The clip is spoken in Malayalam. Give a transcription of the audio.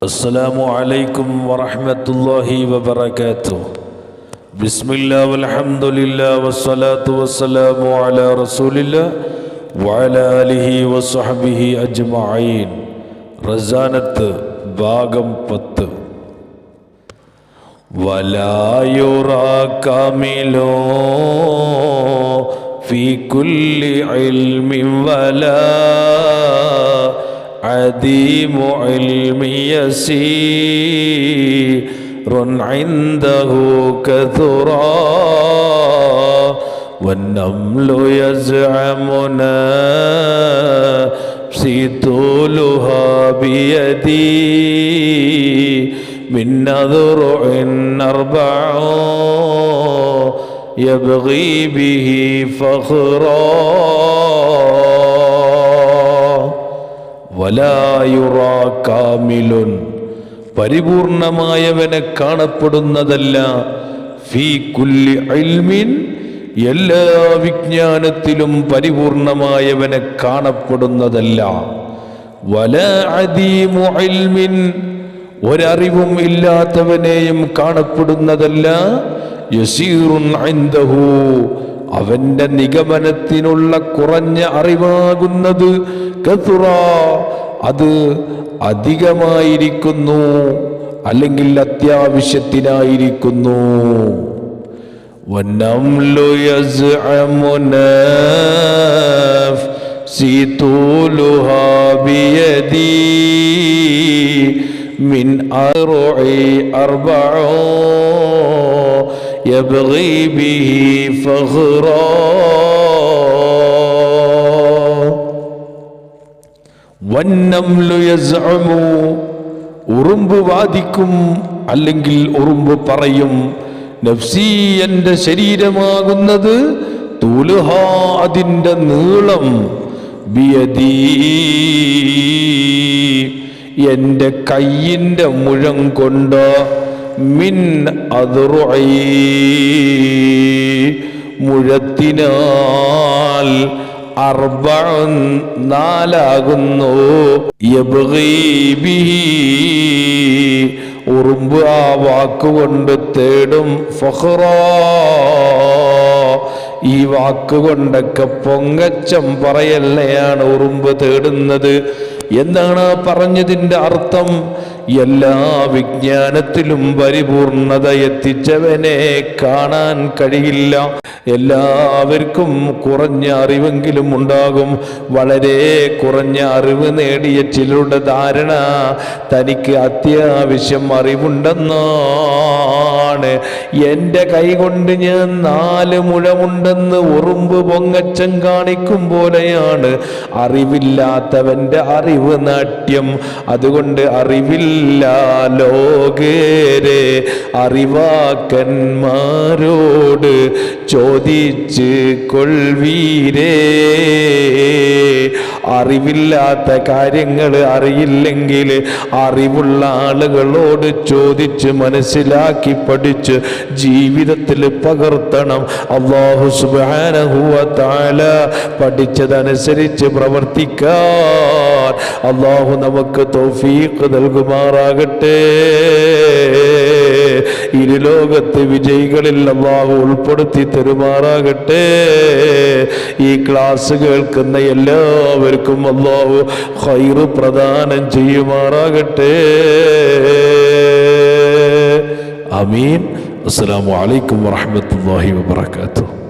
السلام عليكم ورحمة الله وبركاته. بسم الله والحمد لله والصلاة والسلام على رسول الله وعلى آله وصحبه أجمعين. رزانة ഭാഗം 10. ولا يرى كامل في كل علم ولا عديم علم يسير عنده كثرا والنمل يزعم نفسي طولها بيدي من نذرع أربع يبغي به فخرا വലായുറാ കാമിലുൻ പരിപൂർണമായവനെ കാണപ്പെടുന്നതല്ല ഫീ കുല്ലി ഇൽമിൻ എല്ലാ വിജ്ഞാനത്തിലും പരിപൂർണമായവനെ കാണപ്പെടുന്നതല്ല വലാ അദീമു ഇൽമിൻ ഒരറിവും ഇല്ലാത്തവനെയും കാണപ്പെടുന്നതല്ല യസീറുൻ ഇൻദഹു അവന്റെ നിഗമനത്തിനുള്ള കുറഞ്ഞ അറിവാകുന്നത് കതുറ അത് അധികമായിരിക്കുന്നു അല്ലെങ്കിൽ അത്യാവശ്യത്തിനായിരിക്കുന്നു. വന്നംലു യസ്അമു നഫ്സി തൂലുഹാ ബിയദി മിൻ അർഉഇ അർബഉ يبغي به فخرا والنمل يزعم ഉറുമ്പ് വാദിക്കും അല്ലെങ്കിൽ ഉറുമ്പ് പറയും നഫ്സി എൻ്റെ ശരീരമാകുന്നത് തൂലുഹ അതിൻ്റെ നീളം ബിയദി എൻ്റെ കയ്യിൻ്റെ മുഴം കൊണ്ട് മിൻ അദ്റുഇ മുഴത്തിനാൽ അർബഉൻ നാലാകുന്നു യബ്ഗി ബിഹി ഉറുമ്പ് ആ വാക്കുകൊണ്ട് തേടും ഫഖ്റാ ഈ വാക്കുകൊണ്ടൊക്കെ പൊങ്ങച്ചം പറയല്ലയാണ് ഉറുമ്പ് തേടുന്നത്. എന്താണ് പറഞ്ഞതിൻ്റെ അർത്ഥം? എല്ലാ വിജ്ഞാനത്തിലും പരിപൂർണത എത്തിച്ചവനെ കാണാൻ കഴിയില്ല. എല്ലാവർക്കും കുറഞ്ഞ അറിവെങ്കിലും ഉണ്ടാകും. വളരെ കുറഞ്ഞ അറിവ് നേടിയ ചിലരുടെ ധാരണ തനിക്ക് അത്യാവശ്യം അറിവുണ്ടെന്നാണ്. എൻ്റെ കൈ കൊണ്ട് ഞാൻ 4 മുഴമുണ്ടെന്ന് ഉറുമ്പ് പൊങ്ങച്ചം കാണിക്കും പോലെയാണ് അറിവില്ലാത്തവൻ്റെ അറിവ് നാട്യം. അതുകൊണ്ട് അറിവില്ല ലോകരെ അറിവാക്കന്മാരോട് ചോദിച്ച് കൊൾവീരേ. അറിവില്ലാത്ത കാര്യങ്ങൾ അറിയില്ലെങ്കിൽ അറിവുള്ള ആളുകളോട് ചോദിച്ച് മനസ്സിലാക്കി പഠിച്ച് ജീവിതത്തിൽ പകർത്തണം. അല്ലാഹു സുബ്ഹാനഹു വ തആല പഠിച്ചതനുസരിച്ച് പ്രവർത്തിക്കാൻ അല്ലാഹു നമുക്ക് തൗഫീഖ് നൽകുമാറാകട്ടെ. ഇരുലോകത്ത് വിജയികളിൽ അല്ലാഹു ഉൾപ്പെടുത്തി തരുമാറാകട്ടെ. ഈ ക്ലാസ് കേൾക്കുന്ന എല്ലാവർക്കും അല്ലാഹു ഖൈർ പ്രദാനം ചെയ്യുമാറാകട്ടെ. ആമീൻ. അസ്സലാമു അലൈക്കും വറഹ്മത്തുള്ളാഹി വബറകാതുഹു.